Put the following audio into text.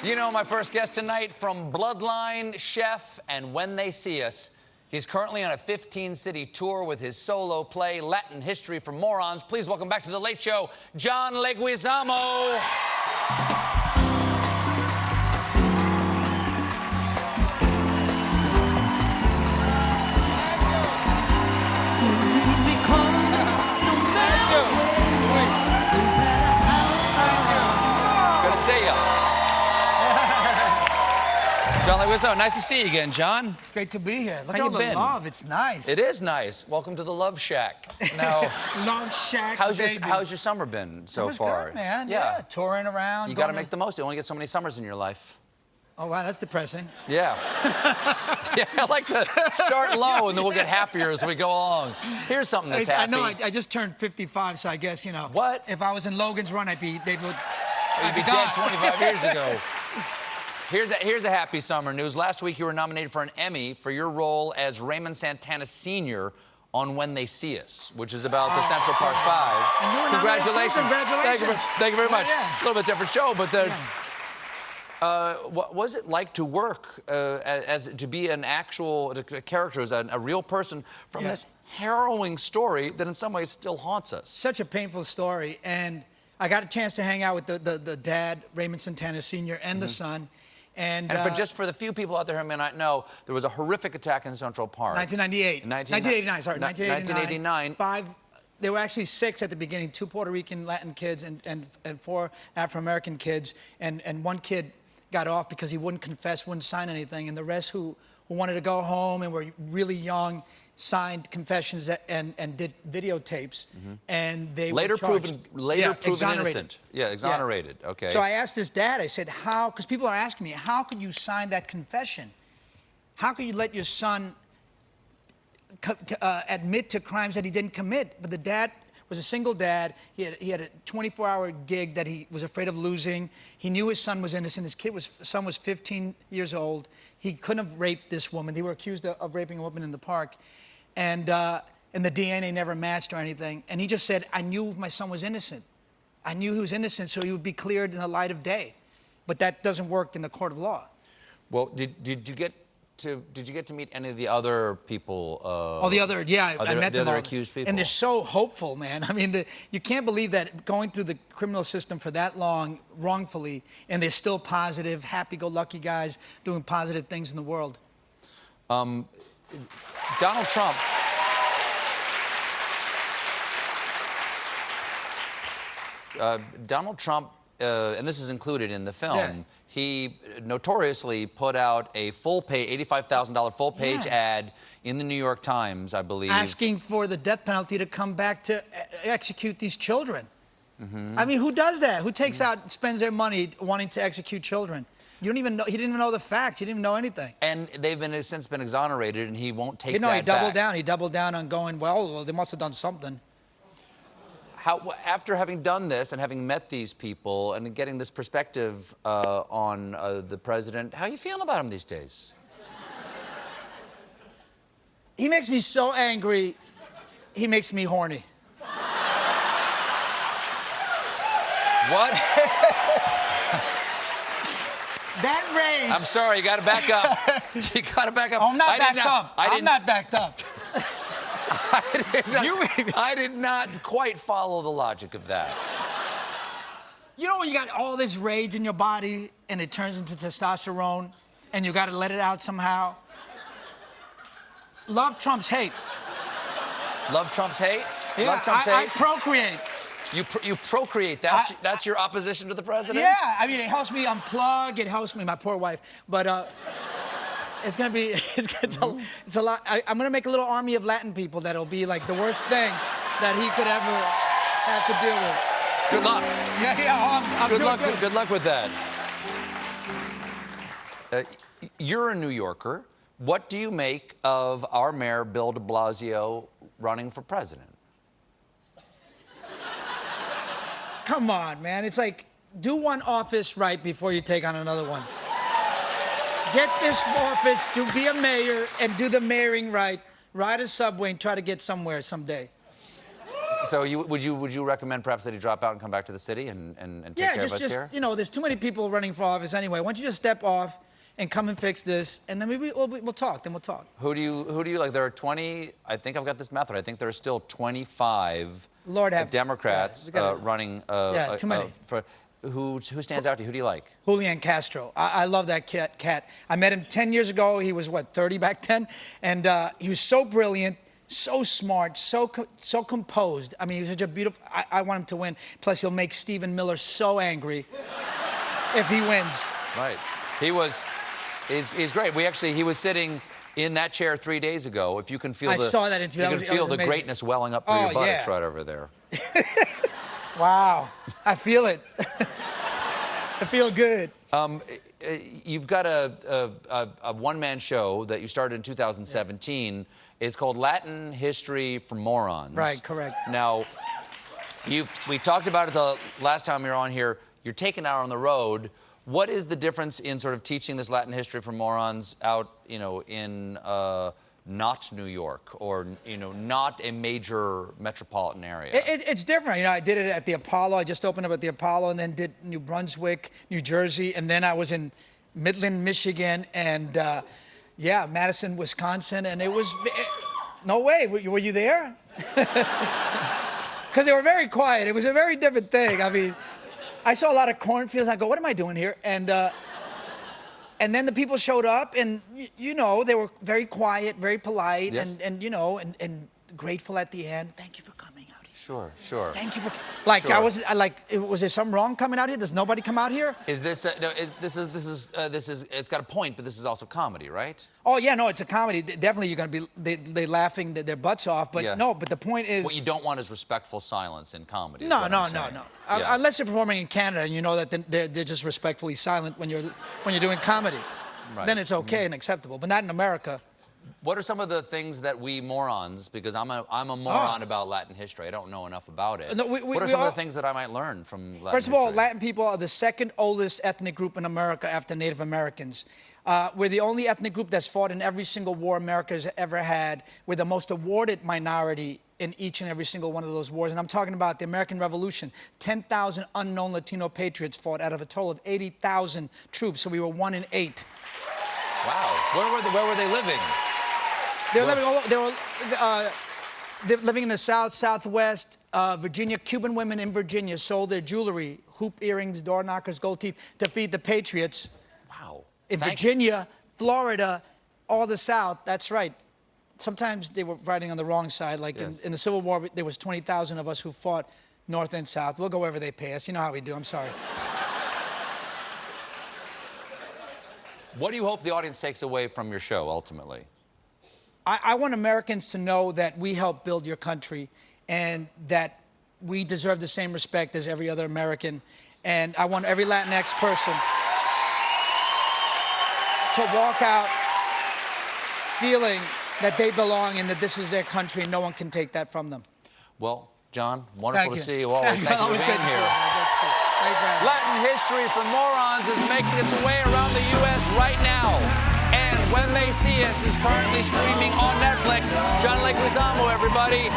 You know my first guest tonight from Bloodline, Chef, and When They See Us. He's currently on a 15-city tour with his solo play, Latin History for Morons. Please welcome back to The Late Show, John Leguizamo. Good to see you. John Leguizamo, nice to see you again, John. It's great to be here. Look How at all you the been? love. It's nice. It is nice. Welcome to the Love Shack. Now, Love Shack, how's baby. your summer been so far? Good, man. Yeah. Touring around. You got to make the most. You only get so many summers in your life. Oh, wow, that's depressing. Yeah. Yeah, I like to start low, and then we'll get happier as we go along. Here's something that's happy. I know. I just turned 55, so I guess, you know. What? If I was in Logan's Run, I'd be You'd be dead 25 years ago. Here's a happy summer news. Last week, you were nominated for an Emmy for your role as Raymond Santana Sr. on When They See Us, which is about the Central Park Five. And you were nominated too. Congratulations. Congratulations. Thank you very much. Yeah. A little bit different show, but what was it like to work to be an actual character, as a real person from this harrowing story that in some ways still haunts us? Such a painful story, and I got a chance to hang out with the dad, Raymond Santana Sr., and the son. And just for the few people out there who may not know, there was a horrific attack in Central Park. 1998. 1989, sorry. 1989. There were actually 6 at the beginning, 2 Puerto Rican Latin kids and 4 Afro-American kids. And one kid got off because he wouldn't confess, wouldn't sign anything. And the rest who wanted to go home and were really young signed confessions and did videotapes, and they later were charged. proven exonerated. innocent. Yeah, exonerated. Yeah. Okay. So I asked this dad. I said, "How?" Because people are asking me, "How could you sign that confession? How could you let your son admit to crimes that he didn't commit?" But the dad was a single dad. He had a 24-hour gig that he was afraid of losing. He knew his son was innocent. His son was 15 years old. He couldn't have raped this woman. They were accused of raping a woman in the park. And the DNA never matched or anything. And he just said, "I knew my son was innocent. I knew he was innocent, so he would be cleared in the light of day." But that doesn't work in the court of law. Well, did you get to meet any of the other people? I met them all. Other accused people. And they're so hopeful, man. I mean, you can't believe that going through the criminal system for that long, wrongfully, and they're still positive, happy-go-lucky guys doing positive things in the world. Donald Trump. Donald Trump, and this is included in the film, he notoriously put out a full-page, $85,000 full-page ad in the New York Times, I believe. Asking for the death penalty to come back to execute these children. I mean, who does that? Who takes out, spends their money wanting to execute children? You don't even know. He didn't even know the facts. He didn't even know anything. And they've since been exonerated, and he won't take that back. He doubled back. down. He doubled down on going, well, they must have done something. After having done this and having met these people and getting this perspective on the president, how are you feeling about him these days? He makes me so angry. He makes me horny. What? That rage. I'm sorry, you gotta back up. You gotta back up. I'm not backed up. I'm not backed up. I did not quite follow the logic of that. You know when you got all this rage in your body and it turns into testosterone and you gotta let it out somehow? Love trumps hate. Love trumps hate? Yeah, Love trumps hate? I procreate. You procreate. That's your opposition to the president? Yeah, I mean, it helps me unplug. It helps me, my poor wife. But it's gonna be, it's a lot. I'm gonna make a little army of Latin people that'll be like the worst thing that he could ever have to deal with. Good luck. Yeah, I'm good doing luck. good. Good luck with that. You're a New Yorker. What do you make of our mayor, Bill DeBlasio, running for president? Come on, man. It's like, do one office right before you take on another one. Get this office to be a mayor and do the mayoring right. Ride a subway and try to get somewhere someday. So would you recommend perhaps that he drop out and come back to the city and take care of us here? You know, there's too many people running for office anyway. Why don't you just step off and come and fix this, and then maybe we'll talk. Then we'll talk. Who do you like? There are 20. I think I've got this math right. I think there are still 25 Democrats running. Too many. Who stands out to you? Who do you like? Julian Castro. I love that cat. I met him 10 years ago. He was, what, 30 back then? And he was so brilliant, so smart, so composed. I mean, he was such a beautiful... I want him to win. Plus, he'll make Stephen Miller so angry if he wins. Right. He's great. He was sitting in that chair 3 days ago. If you can feel I saw that interview. You can feel the greatness welling up through your buttocks right over there. Wow, I feel it. I feel good. You've got a one-man show that you started in 2017. Yeah. It's called Latin History for Morons. Right, correct. Now, we talked about it the last time you were on here. You're taking it out on the road. What is the difference in sort of teaching this Latin history for morons out, you know, in not New York or, you know, not a major metropolitan area? It's different. You know, I did it at the Apollo. I just opened up at the Apollo and then did New Brunswick, New Jersey, and then I was in Midland, Michigan, and Madison, Wisconsin, and it was... No way. Were you there? Because they were very quiet. It was a very different thing. I mean... I saw a lot of cornfields. I go, what am I doing here? And then the people showed up, and you know, they were very quiet, very polite, yes. and you know, and grateful at the end. Thank you for coming out here. Sure. Thank you for like sure. was there something wrong coming out here? Does nobody come out here? Is this no? This is it's got a point, but this is also comedy, right? Oh yeah, no, it's a comedy. Definitely, you're gonna be they laughing their butts off, but no. But the point is, what you don't want is respectful silence in comedy. No. Yeah. Unless you're performing in Canada, and you know that they're just respectfully silent when you're doing comedy. Right. Then it's okay and acceptable, but not in America. What are some of the things that we morons, because I'm a moron about Latin history, I don't know enough about it. No, what are some of the things that I might learn from Latin First of all, history? Latin people are the second oldest ethnic group in America after Native Americans. We're the only ethnic group that's fought in every single war America has ever had. We're the most awarded minority in each and every single one of those wars. And I'm talking about the American Revolution. 10,000 unknown Latino patriots fought out of a total of 80,000 troops, so we were 1 in 8. Wow. Where were they living? They're living in the South, Southwest, Virginia. Cuban women in Virginia sold their jewelry, hoop earrings, door knockers, gold teeth, to feed the patriots. Wow. In Virginia, Florida, all the South, that's right. Sometimes they were fighting on the wrong side. Like yes. in the Civil War, there was 20,000 of us who fought North and South. We'll go wherever they pay us. You know how we do. I'm sorry. What do you hope the audience takes away from your show, ultimately? I want Americans to know that we helped build your country and that we deserve the same respect as every other American. And I want every Latinx person to walk out feeling that they belong and that this is their country and no one can take that from them. Well, John, wonderful to see you always. Thank you for Always being here. Latin History for Morons is making its way around the U.S. right now. And When They See Us is currently streaming on Netflix. John Leguizamo, everybody.